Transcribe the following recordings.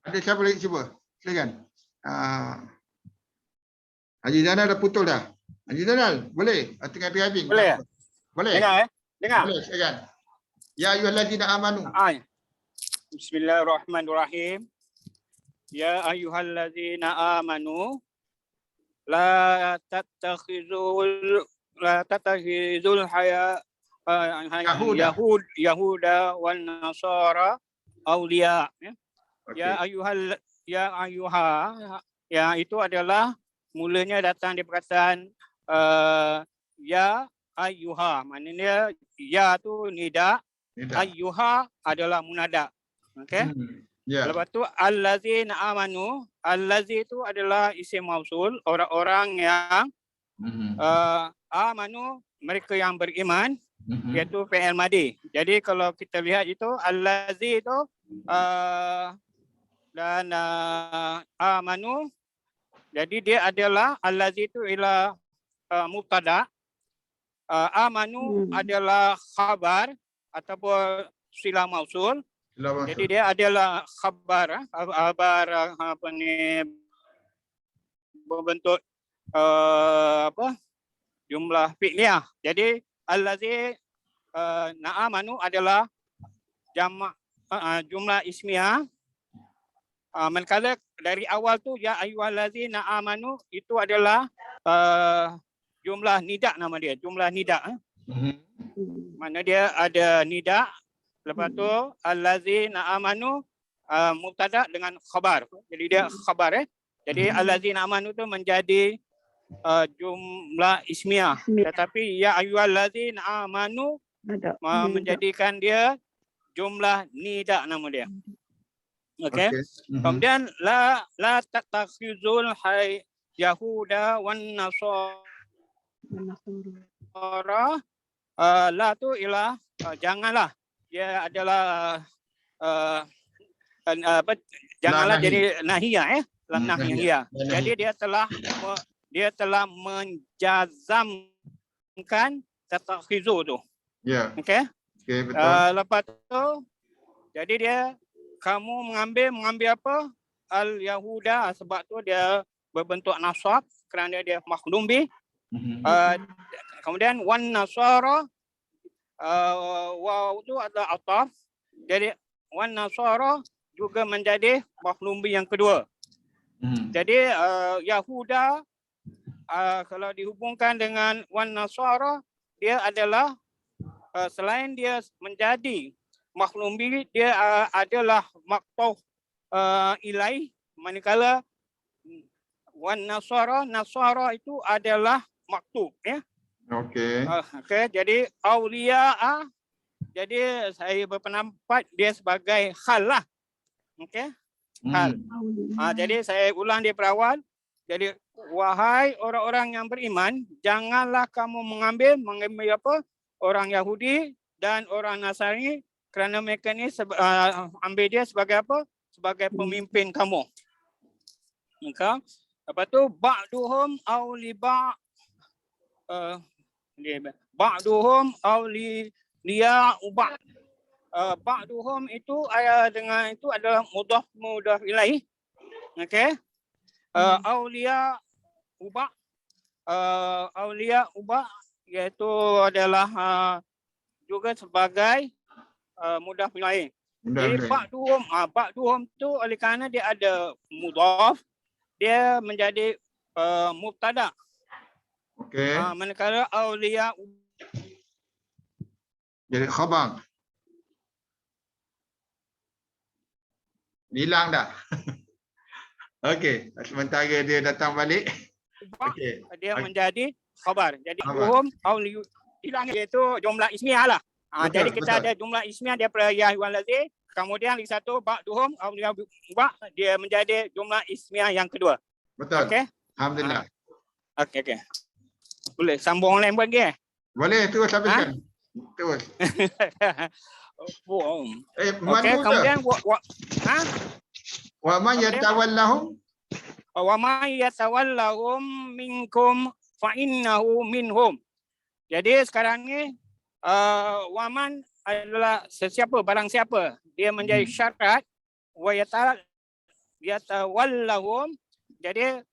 Ada siapa lagi cuba? Silakan. Haji Zainal dah putul dah. Haji Zainal, boleh? Tengah driving. Boleh ya? Boleh? Dengar Dengar. Boleh, silakan. Ya ayyuhallazina amanu. Bismillahirrahmanirrahim. Ya ayyuhallazina amanu la tattakhizul Yahuda wan Nasara awliya. Ya ayyuha, ya itu adalah mulanya datang di perkataan ya ayyuha, maknanya ya tu nida, ayyuha adalah munada. Okey. Lepas tu allazina amanu, allazi itu adalah isim mausul, orang-orang yang amanu, mereka yang beriman, iaitu fi'il madi. Jadi kalau kita lihat itu allazi itu dan amanu, jadi dia adalah allazi itu ialah mubtada, amanu adalah khabar ataupun silah mausul. Jadi dia adalah khabar apa ni berbentuk jumlah fi'liyah. Jadi allazi na'amanu adalah jamak jumlah ismiyah. Manakala dari awal tu ya ayyuhallazi na'amanu itu adalah jumlah nida, nama dia jumlah nida. Mana dia ada nida, lepas tu allazi na'amanu mubtada dengan khabar. Jadi dia khabar Jadi allazi na'amanu tu menjadi jumlah ismiyah. Tetapi ya ayyuhallazi na'amanu menjadikan dia jumlah nida, nama dia. Okey. Kemudian la tattakhizul Yahuda wan Nasara. La tu ialah janganlah. Dia adalah janganlah jadi nahiyah nahiyah. Jadi dia telah menjazamkan tattakhizu tu. Ya. Okey. Okey, betul. Lepas tu jadi dia kamu mengambil apa? Al-Yahuda, sebab tu dia berbentuk nasab kerana dia makhlum bih. Kemudian wan Nasara, waw tu adalah ataf. Jadi wan Nasara juga menjadi makhlum bih yang kedua. Jadi Yahuda kalau dihubungkan dengan wan Nasara, dia adalah selain dia menjadi makhlum bih, dia adalah maqtuh ilaih, manakala wan Nasara itu adalah maktub ya. Okey. Okey, jadi aulia, jadi saya berpendapat dia sebagai hal lah. Okey. Hal. Jadi saya ulang di perawal. Jadi wahai orang-orang yang beriman, janganlah kamu mengambil apa? Orang Yahudi dan orang Nasrani, kerana mereka ni ambil dia sebagai apa? Sebagai pemimpin kamu. Maka lepas tu ba'duhum awliba ba'duhum awliya uba. Ba'duhum itu dengan itu adalah mudhaf ilaih. Okey. Awliya uba, iaitu adalah juga sebagai mudhaf ilaih. Jadi ba'duhum tu oleh kerana dia ada mudhaf, dia menjadi mubtada. Okey. Manakala auliya jadi khabar. Hilang dah. Okey, sementara dia datang balik. Okey. Dia menjadi khabar. Jadi hum auliyu hilang, iaitu jumlah ismiyah lah. Jadi kita ada jumlah ismiyah daripada ya ayyuhallazi, kemudian lagi satu ba'duhum auliya dia menjadi jumlah ismiyah yang kedua. Betul. Okey. Alhamdulillah. Okey. Boleh sambung lain buat lagi? Boleh, terus habiskan. Terus. Okey, kemudian wa man yatawallahum minkum fa innahu minhum. Jadi sekarang ni waman adalah sesiapa, barang siapa. Dia menjadi syarat wa yatawallahum. Jadi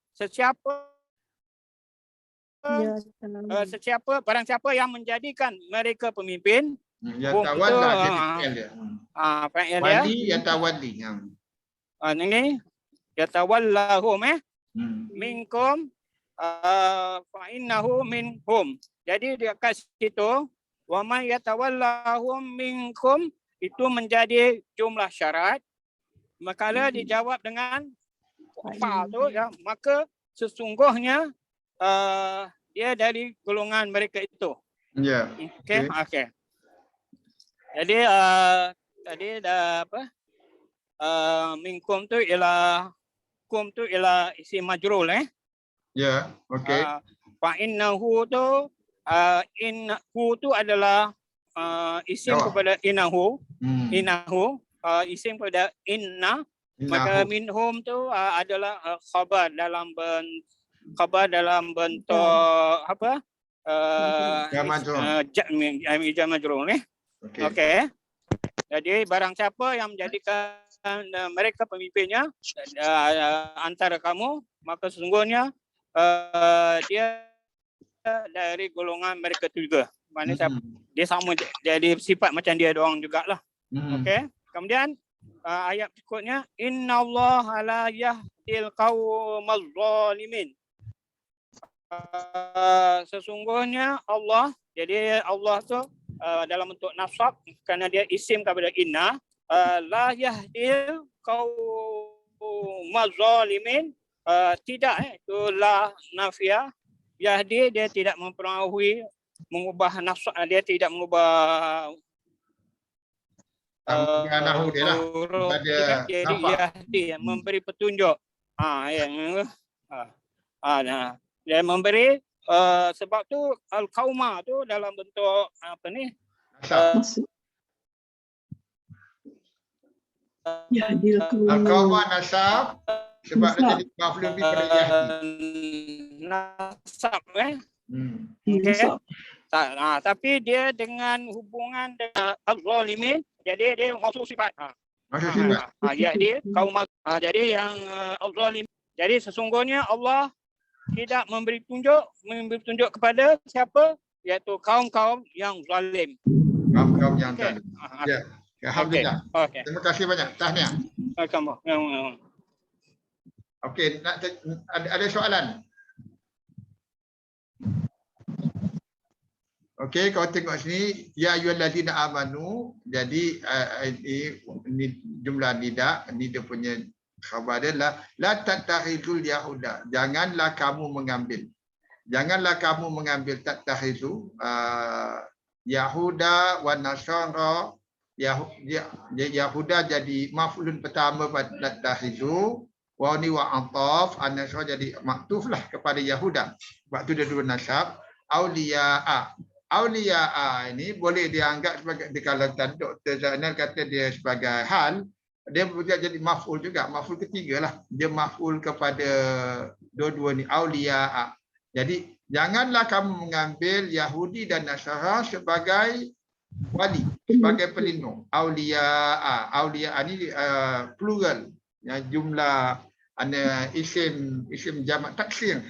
barang siapa yang menjadikan mereka pemimpin, Yatawalla jadi fi'il dia. fa'il dia. Wali yatawalli. Ini yatawallahum minkum fa innahu minhum. Jadi dia kat situ wa man yatawallahum minkum itu menjadi jumlah syarat. Maka dijawab dengan fa tu ya, maka sesungguhnya dia dari golongan mereka itu. Ya. Okey. Jadi tadi dah apa? Minkum tu ialah kum tu ialah isim majrul Ya, okey. Fa innahu tu innahu tu adalah isim kepada innahu. Innahu isim kepada inna. Maka minhum tu adalah khabar dalam bentuk apa? Jam majrur Okey. Jadi barang siapa yang menjadikan mereka pemimpinnya antara kamu, maka sesungguhnya dia dari golongan mereka itu juga. Maknanya dia sama, jadi sifat macam dia doang jugalah. Okey. Kemudian ayat berikutnya, innallaha la yahdil qaumal zalimin. Sesungguhnya Allah, jadi Allah tu dalam bentuk nasab kerana dia isim kepada inna, la yahdil qaumal zalimin, tidak itu la nafiyah. Yahdi dia tidak mempengaruhi mengubah nasab, dia tidak mengubah nahu dia lah pada jadi Yahdi memberi petunjuk. Dia memberi sebab tu al-qauma tu dalam bentuk apa ni? Al-qauma nasab sebab dia jadi maf'ul bi pada Yahdi. Nasab Okay. Tapi dia dengan hubungan dengan al-zalimin, jadi dia maksud sifat. Jadi kaum jadi yang al-zalim. Jadi sesungguhnya Allah tidak memberi tunjuk kepada siapa, iaitu kaum-kaum yang zalim. Kaum-kaum yang zalim. Ya. Alhamdulillah. Okay. Terima kasih banyak. Tahniah. Kamu. Okey, ada soalan? Okey, kau tengok sini, ya ayyuhallazina amanu. Jadi ini jumlah nida, ni dia punya khabar dia lah, la tattakhizul yahuda. Janganlah kamu mengambil tattakhizu Yahuda wa Nasara. Yahuda jadi maf'ulun pertama pada tattakhizu, wa ni wa ataf, an-nasara jadi maktuf lah kepada Yahuda. Waktu dia dua nasab. Auliya'a ini boleh dianggap sebagai, kalau Dr. Zainal kata dia sebagai hal, dia boleh jadi maf'ul juga, maf'ul ketiga lah. Dia maf'ul kepada dua-dua ni, auliya'a. Jadi janganlah kamu mengambil Yahudi dan Nasara sebagai wali, sebagai pelindung. Auliya'a ni plural, ya, jumlah isim jamak taksir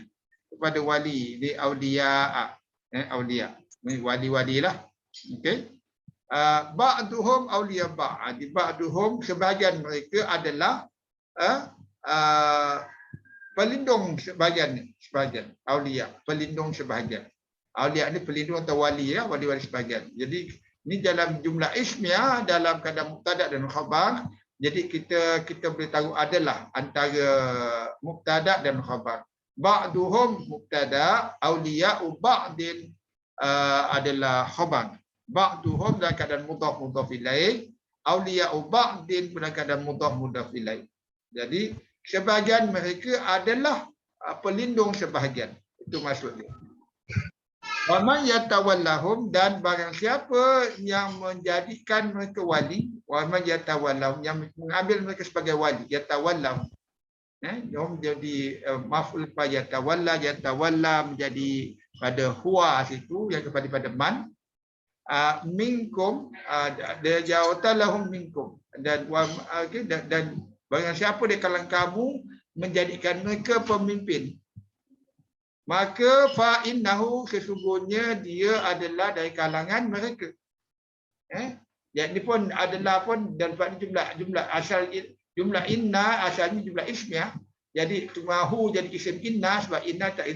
kepada wali di auliya'a. Auliya wali-wali lah. Okey. Ba'duhum awliya ba'd. Ba'duhum sebahagian mereka adalah pelindung sebahagian. Awliya, pelindung sebahagian. Awliya ni pelindung atau wali ya, wali-wali sebahagian. Jadi ni dalam jumlah ismiyah, dalam keadaan mubtada dan khabar. Jadi kita boleh tahu adalah antara mubtada dan khabar. Ba'duhum mubtada, awliya'u ba'din adalah khabar. Ba'duhum dalam keadaan mudhaf ilaih, awliya'u ba'din dalam keadaan mudhaf ilaih. Jadi sebahagian mereka adalah pelindung sebahagian. Itu maksudnya. Wa man yatawallahum, dan barang siapa yang menjadikan mereka wali, wa man yatawallahum, yang mengambil mereka sebagai wali, yatawallahum. Dia jadi maf'ul pada yatawalla menjadi pada huwa situ yang kepada man. minkum, dia jawatan lahum minkum, dan barang siapa di kalangan kamu menjadikan mereka pemimpin, maka fa innahu, sesungguhnya dia adalah dari kalangan mereka. Yang ini pun adalah pun daripada jumlah asal, jumlah inna asalnya jumlah ismiyah. Jadi mahu jadi isim inna, sebab inna tak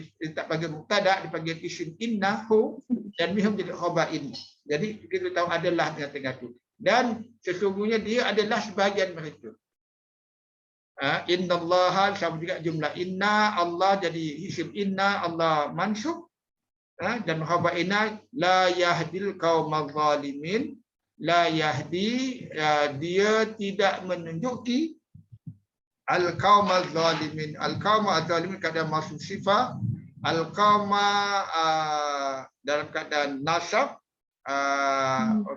panggil mubtada, dipanggil isim inna hu, dan mihum jadi khabar inna. Jadi kita tahu adalah tengah-tengah itu. Dan sesungguhnya dia adalah sebahagian mereka. Innallaha, sama juga jumlah inna, Allah jadi isim inna, Allah mansub, dan khabar inna, la yahdil qaumal zalimin, la yahdi, dia tidak menunjuki al-qaum al-zalimin. Al-qaum al-zalimin keadaan maksud sifat, al-qaum dalam keadaan nasab,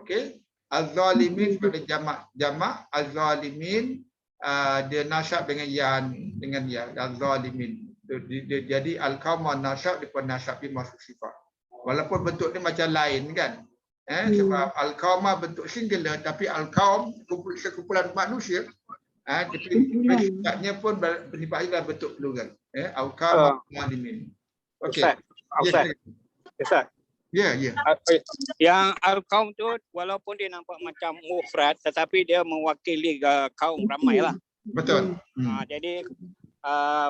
okey, al-zalimin pada jamak al-zalimin, dia nasab dengan ya al-zalimin. Jadi al-qaum nasab depan nasab dia maksud sifat. Walaupun bentuk dia macam lain kan. Sebab al-qaum bentuk singular, tapi al-qaum sekumpulan manusia. Tapi sifatnya pun bersifatnya bentuk plural. Al-qaum al-zalimin. Okey. Ustaz. Ya. Yang al-qaum tu walaupun dia nampak macam mufrad, tetapi dia mewakili kaum ramai lah. Betul. Jadi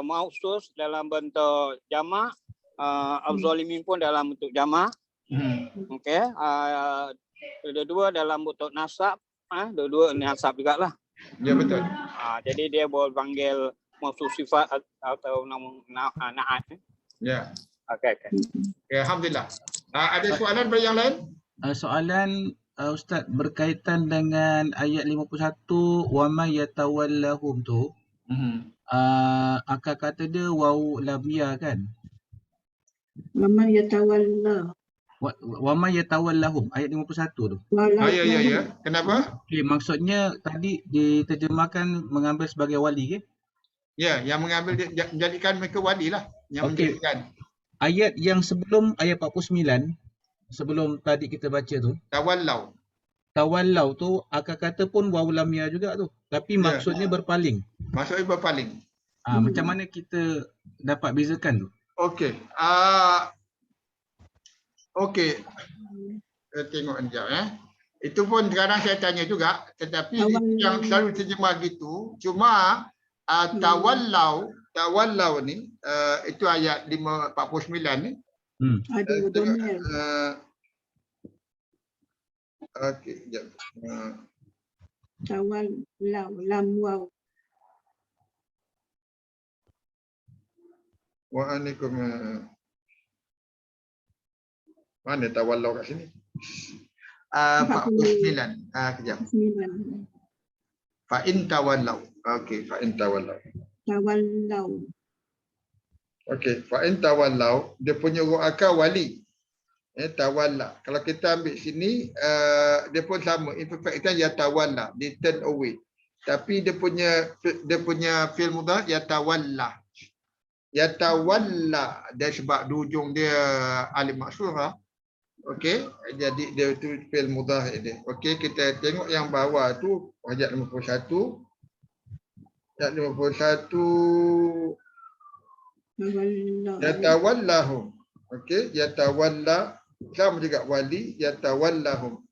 mausus dalam bentuk jamak, al-zalimin pun dalam bentuk jamak. Okey. Dua-dua dalam bentuk nasab, dua-dua nasab jugalah. Ya, betul. Jadi dia boleh panggil mausus sifat atau na'at. Ya. Okey. Alhamdulillah. Ada soalan bagi yang lain? Soalan Ustaz berkaitan dengan ayat 51 wa may yatawallahum tu. Akal kata dia waw lamia kan? Wa may yatawalla. Wa may yatawallahum ayat 51 tu. Ya. Kenapa? Okey, maksudnya tadi diterjemahkan mengambil sebagai wali ke? Ya, yang mengambil menjadikan mereka wali lah, yang menjadikan. Ayat yang sebelum ayat 49, sebelum tadi kita baca tu, tawallau tu akal kata pun waw lamia juga tu, tapi maksudnya berpaling. Maksudnya berpaling. Macam mana kita dapat bezakan tu? Okey. Okey. Tengok sekejap Itu pun kadang saya tanya juga, tetapi yang selalu terjemah gitu, cuma tawallau ni, itu ayat 49 ni. Ada domir. Okey, sekejap. Tawallau, lam waw. Wa'alaikum. Mana tawallau kat sini? 49. Kejap. 9. Fa in tawallau. Okey, fa in tawallau. Tawallau. Okey, fa in tawallau, dia punya huruf akal wali. Tawalla. Kalau kita ambil sini, dia pun sama. Imperfect tense yatawalla, dia turn away. Tapi dia punya fi'il mudhari yatawalla. Yatawalla, dia sebab di hujung dia alif maksurah. Okey, jadi dia tu fi'il mudhari dia. Okey, kita tengok yang bawah tu ayat 51. Ayat 51 yatawallahum. Okey, yatawalla sama juga wali, yatawallahum.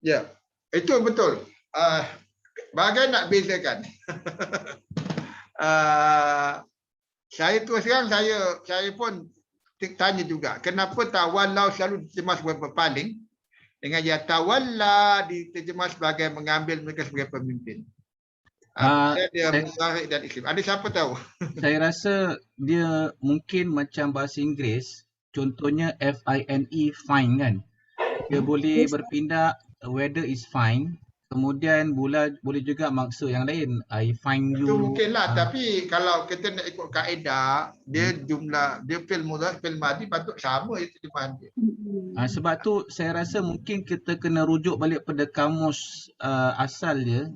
Ya, itu betul. Bagaimana nak bezakan? Saya terus terang saya pun tanya juga, kenapa tawallau selalu diterjemah sebagai berpaling, dengan yatawalla diterjemah sebagai mengambil mereka sebagai pemimpin. Dia mudhari dan isim. Ada siapa tahu? Saya rasa dia mungkin macam bahasa Inggeris, contohnya fine, fine kan. Dia boleh berpindah weather is fine, kemudian boleh juga maksud yang lain, I find you. Itu mungkinlah, tapi kalau kita nak ikut kaedah, dia jumlah, dia fi'il mudhari, fi'il madhi patut sama itu terjemahan dia. Sebab tu saya rasa mungkin kita kena rujuk balik pada kamus asal dia.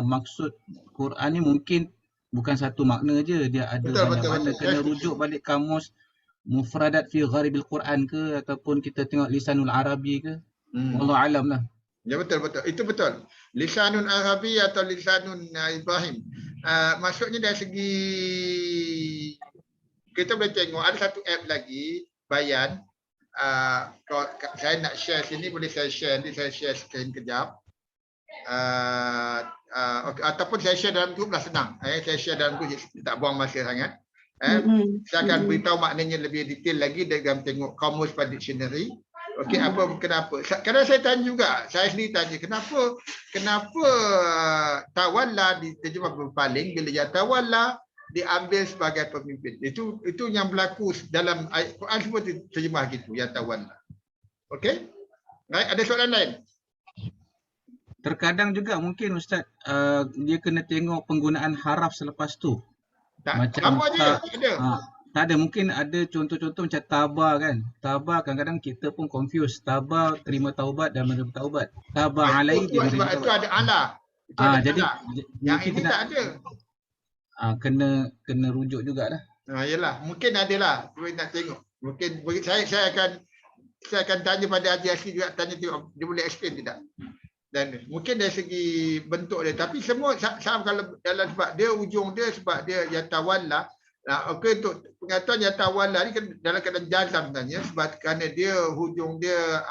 Maksud Quran ni mungkin bukan satu makna je, dia ada banyak makna. Kena rujuk balik kamus Mufradat fi Gharibil Quran ke, ataupun kita tengok Lisanul Arabi ke. Wallahu alam lah. Ya betul. Itu betul. Lisanun Arabi atau lisanun Ibrahim. Maksudnya dari segi kita boleh tengok ada satu app lagi Bayan. Kalau saya nak share sini boleh saya share. Nanti saya share screen kejap. Okay. Ataupun saya share dalam grup lah senang. Saya share dalam grup tak buang masa sangat. Saya akan beritahu maknanya lebih detail lagi dalam tengok kamus pada dictionary. Okey, kenapa? Kadang saya tanya juga, saya sendiri tanya kenapa tawalla diterjemah berpaling bila yatawalla diambil sebagai pemimpin. Itu yang berlaku dalam ayat Quran semua terjemah gitu, yatawalla. Okey? Baik, ada soalan lain? Terkadang juga mungkin Ustaz dia kena tengok penggunaan haraf selepas tu. Macam tak ada, mungkin ada contoh-contoh macam tabar kan. Tabar kadang-kadang kita pun confuse. Tabar terima taubat dan menerima taubat. Tabar alai dia menerima taubat. Itu ada ala. Jadi yang ini tak ada. Kena rujuk jugalah. Yalah, mungkin adalah. Kita nak tengok. Mungkin saya akan tanya pada Haji Asri juga, tanya tengok dia boleh explain tidak. Dan mungkin dari segi bentuk dia, tapi semua sama kalau dalam sebab dia ujung dia sebab dia yatawalla. Okey, untuk pengetahuan yatawalla ni kan dalam keadaan jazam sebenarnya sebab kerana dia hujung dia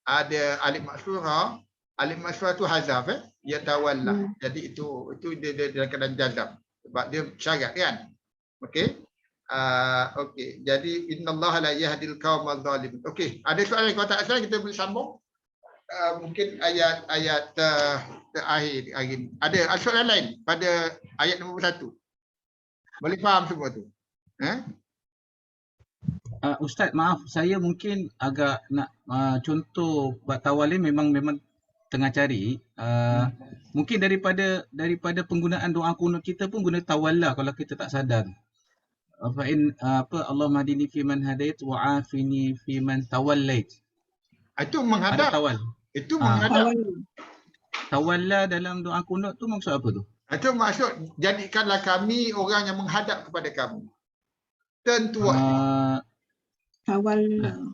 ada alif maksura. Alif maksura tu hazaf yatawalla. Jadi itu dia dalam keadaan jazam sebab dia syarat kan. Okey. Okey. Jadi innallaha la yahdil qaumal zalimin. Okey, ada soalan kalau tak salah kita boleh sambung. Mungkin ayat terakhir hari ini. Ada soalan lain pada ayat nombor 1? Boleh faham semua tu? Ustaz, maaf, saya mungkin agak nak contoh buat tawalin memang tengah cari. Mungkin daripada penggunaan doa kunut kita pun guna tawalla kalau kita tak sadar. Allahumma hadini fi man hadait wa afini fi man tawallait. Itu menghadap. Itu menghadap. Tawalla dalam doa kunut tu maksud apa tu? Itu maksud jadikanlah kami orang yang menghadap kepada kamu. Tentu. Tawalla.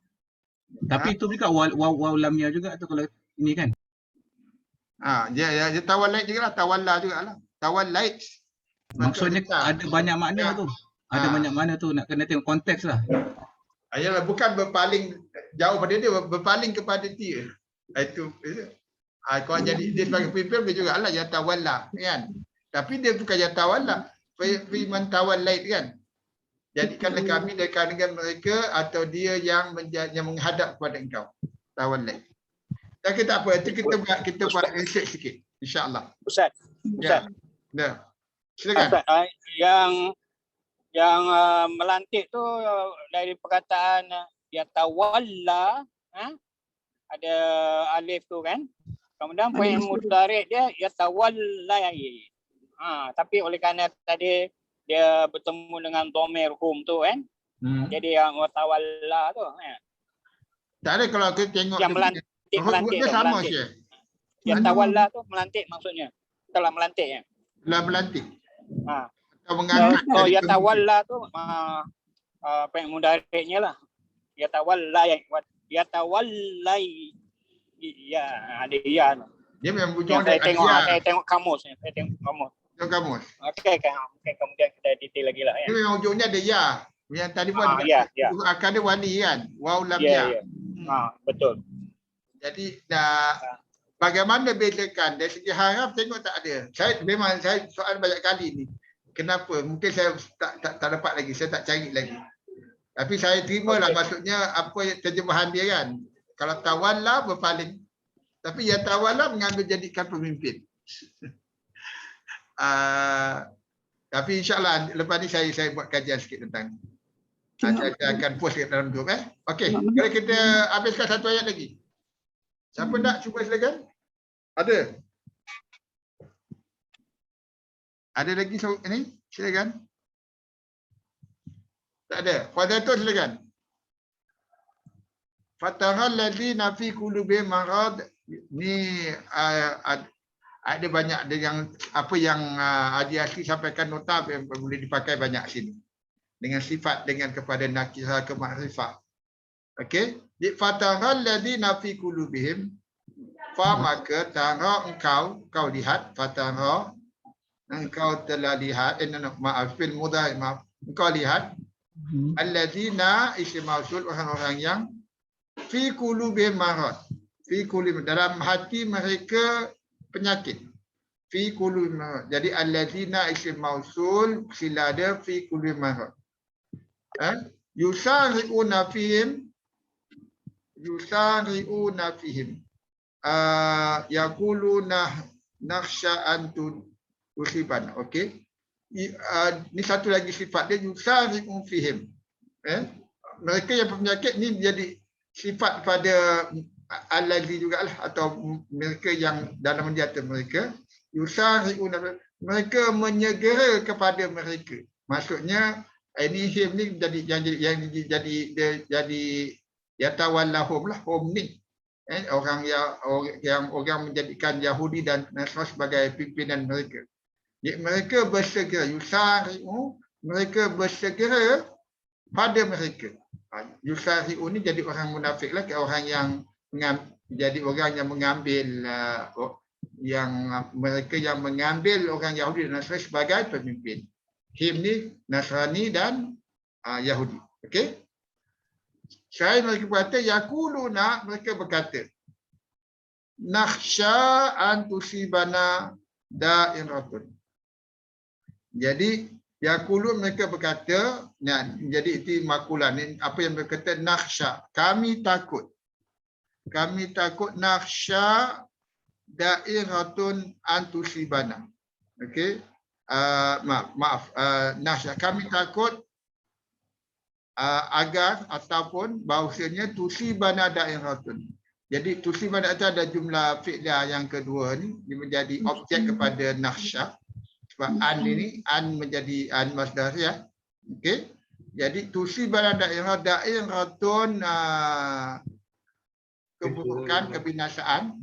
Tapi itu juga waw lamia juga tu kalau ini kan. Ya tawallait juga lah, tawalla jugalah. Tawallait. Maksudnya ada banyak makna tu. Ada banyak makna tu, nak kena tengok konteks lah. Ayalah, bukan berpaling jauh pada dia, berpaling kepada dia. Itu. Kalau jadi dia sebagai pemimpin dia juga lah yatawalla kan. Tapi dia bukan yatawalla, firman tawallait kan. Jadikanlah kami dekat dengan mereka atau dia yang menghadap kepada engkau. Tawallait. Tak apa, itu kita buat research sikit insya-Allah. Ustaz. Ya. Silakan. Ustaz, yang melantik tu dari perkataan yatawalla, ada alif tu kan. Kemudian poin mudhari' dia yatawallai. Tapi oleh kerana tadi dia bertemu dengan dhamir hum tu kan. Jadi yang watawalla tu Tak ada kalau kita tengok yang melantik sama saja. Yatawalla tu melantik maksudnya. Telah melantik ya. Telah melantik. Atau mengangkat. Kalau yatawalla tu poin mudhari'nya lah. Yatawallai. Ya, ada ya. Dia memang hujung dia. Saya tengok kamus. Kamus. Okey, kemudian kita detail lagi lah. Dia memang hujungnya ada ya. Yang tadi pun akan ada wali kan. Waw lam ya. Betul. Jadi bagaimana bedakan dari segi haraf tengok tak ada. Saya soal banyak kali ni. Kenapa? Mungkin saya tak dapat lagi. Saya tak cari lagi. Tapi saya terimalah maksudnya apa terjemahan dia kan. Kalau tawalla berpaling. Tapi ya tawalla mengambil jadikan pemimpin. Tapi insyaAllah lepas ni saya buat kajian sikit tentang ni. Saya akan post kat dalam grup. Okey, kalau kita habiskan satu ayat lagi. Siapa nak cuba silakan? Ada? Ada lagi ni? Silakan. Tak ada. Pada tu silakan. Fatahal ladzina fi qulubihim marad, ni ada banyak yang apa yang Haji Asri sampaikan nota yang boleh dipakai banyak sini. Dengan sifat dengan kepada nakirah ke makrifah. Okey. Di fataral ladina fi qulubihim, fa maka tara engkau lihat, fatara engkau telah lihat, maaf fil mudhari, maaf, engkau lihat alladina isim mausul, orang-orang yang fi qulubihim marad, fi qulubihim, dalam hati mereka penyakit, fi qulubihim marad. Jadi alladina isim mausul sila ada fi qulubihim marad. Yusari'una fihim, yaquluna nakhsha an tusibana. Okey. Ni satu lagi sifat dia, yusari'u fihim. Mereka yang penyakit ni jadi sifat pada allazi jugalah, atau mereka yang dalam menjata mereka, yusari'una, mereka menyegera kepada mereka. Maksudnya ini him ni jadi yatawallahum lah, hum ni orang menjadikan Yahudi dan Nasrani sebagai pimpinan mereka. Jadi mereka bersegera, yusari'u, mereka bersegera pada mereka. Yusari'u ni jadi orang munafik lah, orang yang jadi orang yang mengambil mereka yang mengambil orang Yahudi dan Nasrani sebagai pemimpin. Him ni Nasrani dan Yahudi. Okey. Saya mereka berkata, yaquluna, mereka berkata, nakhsha an tusibana da'iratun. Jadi yaqulun, mereka berkata, jadi itu makulan ni, apa yang berkata nakhsha, kami takut nakhsha da'iratun an tusibana. Okey. Maaf, nakhsha, kami takut agar ataupun bahawasanya tusibana da'iratun. Jadi tusibana itu ada jumlah fi'lah yang kedua ni, dia menjadi objek kepada nakhsha. Sebab an ini, an menjadi an masdar ya. Okey. Jadi tusibana da'iratun, keburukan, kebinasaan,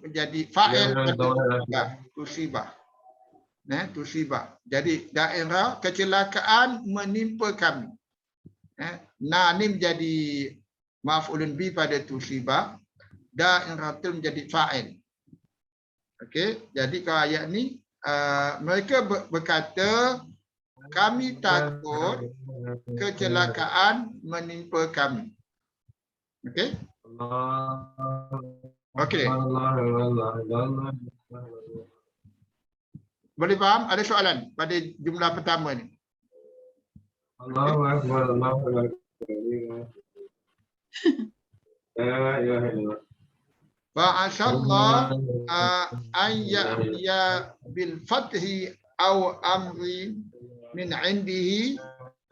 menjadi fa'il tusibah. Tusibah. Jadi daerah kecelakaan menimpa kami. Na ni menjadi maf'ulun bi pada tusibah, dairatul menjadi fa'il. Okey, jadi kalau ayat ni mereka berkata kami takut kecelakaan menimpa kami. Okey? Okey. Boleh faham? Ada soalan pada jumlah pertama ni? Allahu Akbar, Allahu Akbar. La ilaha illallah. Fa'asallah an ya'tiya bil fathi aw amri min indihi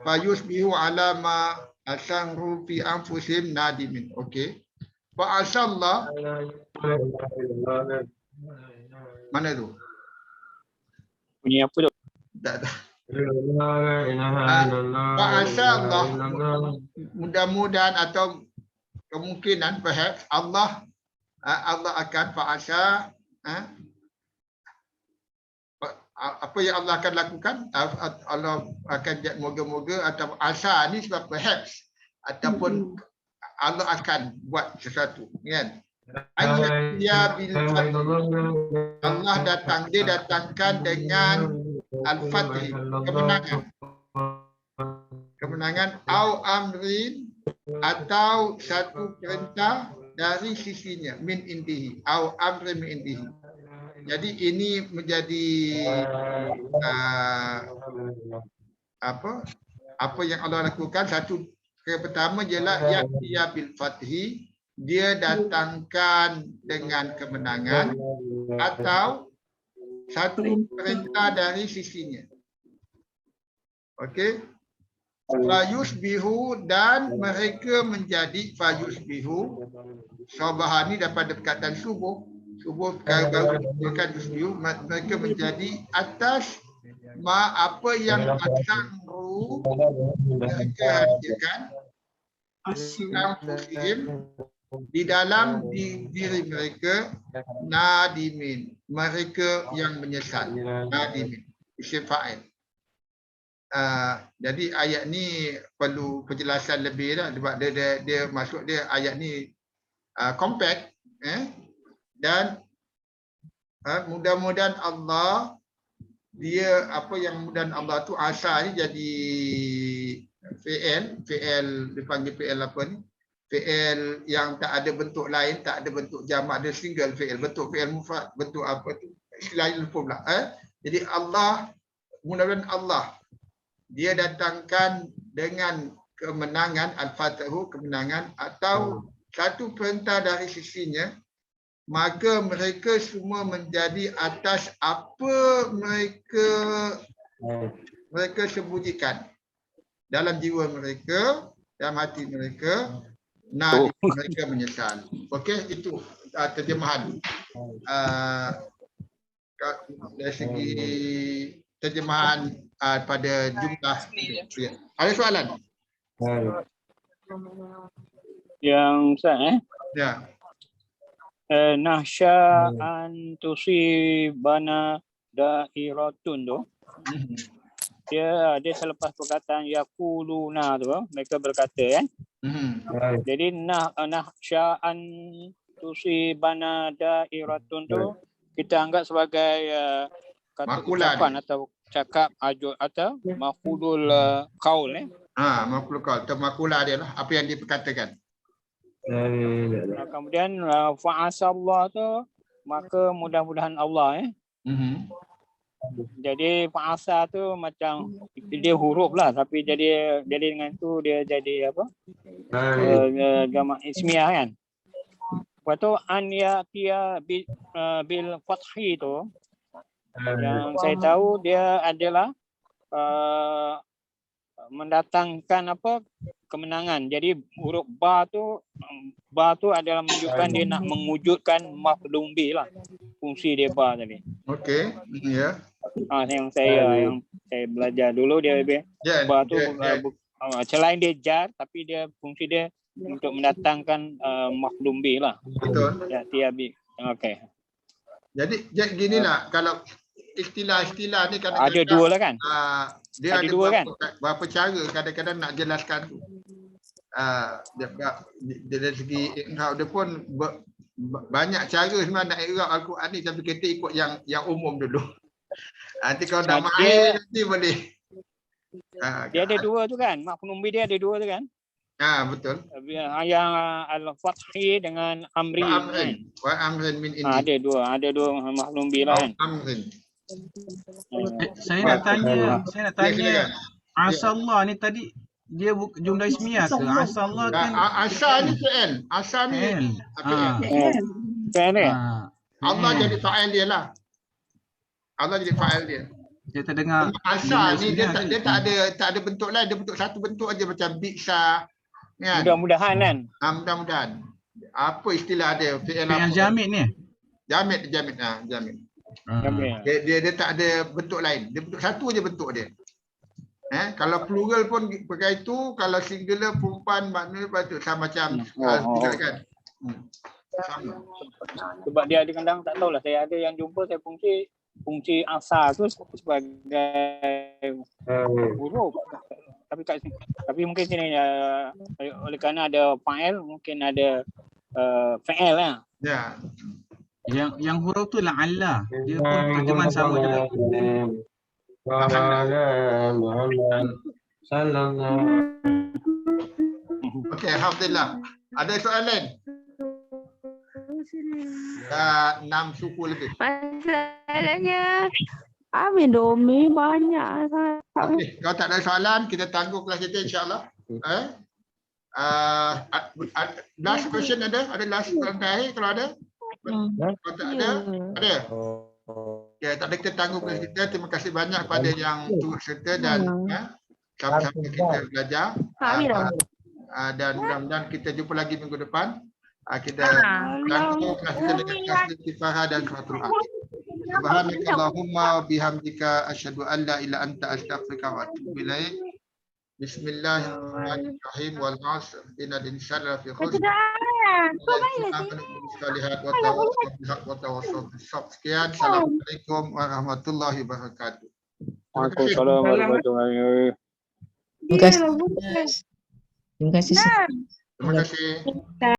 fayusbihu ala ma asangru fi anfusihim nadimin. Okey. Fa'asallah, mana tu? Bunyi apa tu? Tak. Fa'asallah, mudah-mudahan atau kemungkinan perhaps Allah akan fa'asa, apa yang Allah akan lakukan, Allah akan moga-moga, atau asa ni sebab perhaps, ataupun Allah akan buat sesuatu, kan? Allah dia datangkan dengan al-fatih, kemenangan, au amrin, atau satu perintah dari sisinya, min indihi, au amrin min indihi. Jadi ini menjadi apa yang Allah lakukan. Satu, yang pertama ialah ya'tiya bil fathi, dia datangkan dengan kemenangan, atau satu perintah dari sisinya. Okey. Fayusbihu, dan mereka menjadi fayusbihu. Sabah ni daripada perkataan subuh. Subuh kalau bukan yusbihu, mereka menjadi atas apa yang asangru mereka hadirkan di dalam diri mereka, nadimin, mereka yang menyesal. Nadimin isim fa'il. Jadi ayat ni perlu penjelasan lebih dah sebab dia masuk dia ayat ni compact dan mudah-mudahan Allah dia apa yang mudah Allah tu asal ni jadi fi'il dipanggil fi'il apa ni? Fi'il yang tak ada bentuk lain, tak ada bentuk jamak, ada single fi'il, bentuk fi'il mufrad, bentuk apa tu? Istilahnya lupa pula. Jadi Allah, mudah-mudahan Allah dia datangkan dengan kemenangan al-fatahu, kemenangan atau satu perintah dari sisinya, maka mereka semua menjadi atas apa mereka sembunyikan dalam jiwa mereka, dalam hati mereka, mereka menyesal. Okey, itu terjemahan dari segi terjemahan pada jumlah. Ada soalan? Yang Ustaz Ya. Nahsya an tusibana dairatun tu. Dia selepas perkataan yaquluna tu, mereka berkata Jadi nahsya an tusibana dairatun tu kita anggap sebagai kata ucapan atau cakap ajud atau maf'ulul qaul maf'ulul qaul, makula dia lah apa yang diperkatakan. Kemudian fa'asallah tu maka mudah-mudahan Allah Jadi fa'asa tu macam dia huruf lah tapi jadi dengan tu dia jadi apa? Jamak ismiyah kan. Lepas tu an ya'tiya bil fathi tu yang saya tahu dia adalah mendatangkan apa kemenangan. Jadi huruf ba tu adalah menunjukkan dia nak mewujudkan maf'ul bih lah. Fungsi dia ba tadi. Okey, ya. Yang saya belajar dulu dia ba tu selain dia jar tapi dia fungsi dia untuk mendatangkan maf'ul bih lah. Betul. Ya tiabi. Okey. Jadi ginilah kalau istilah-istilah ni kadang-kadang ada dua lah kan? Dia ada dua kan? Berapa cara kadang-kadang nak jelaskan tu. Dari segi i'rab dia pun banyak cara sebenarnya nak i'rab Al-Quran ni tapi kita ikut yang umum dulu. Nanti kalau nak main nanti boleh. Dia ada dua tu kan? Maf'ul bih dia ada dua tu kan? Betul. Yang al-fathi dengan amri kan? Wa amrin min indi. Ada dua maf'ul bih lah kan? Amrin. Saya nak tanya asallah ni tadi dia jumlah ismiyah ke? Asallah kan asal ni fi'il. Asal ni fi'il. Allah jadi fa'il dia lah. Allah jadi fa'il dia. Dia terdengar asal ni dia tak ada bentuk lain, dia bentuk satu bentuk aja macam bi'sa kan. Mudah-mudahan kan. Mudah-mudahan. Apa istilah dia? Fi'il jamid ni. Jamid. Dia tak ada bentuk lain. Dia bentuk satu aja bentuk dia. Kalau plural pun pakai itu, kalau singular perempuan maknanya patut sama macam kan. Sama. Sebab dia ada kadang tak tahulah saya ada yang jumpa saya fungsi asal tu sebagai huruf. Tapi mungkin sini oleh kerana ada fa'il mungkin ada fa'il lah. Ya. Yang huruf tu la'alla. Dia pun terjemahan sama juga. Okey, alhamdulillah. Ada soalan lain? 6 suku lebih. Masalahnya Indomie banyak sangat. Okay, kalau tak ada soalan, kita tangguh kelas kita insya-Allah. Last question ada? Ada last soalan terakhir kalau ada? Kalau tak ada? Ada? Okay, tak ada, kita tangguh kelas kita. Terima kasih banyak kepada yang turut serta dan sama-sama kita belajar. Dan mudah-mudahan kita jumpa lagi minggu depan. Kita tangguh kelas kita dengan kelas Istifarah dan Suratul Akhir. Subhanakallahumma bihamdika asyhadu an la ilaha anta astaghfiruka wa atubu ilaik. Bismillahirrahmanirrahim wal 'asr innal insana lafi khusr. Sekian, assalamualaikum warahmatullahi wabarakatuh. Waalaikumsalam warahmatullahi wabarakatuh. Terima kasih. Terima kasih. Terima kasih.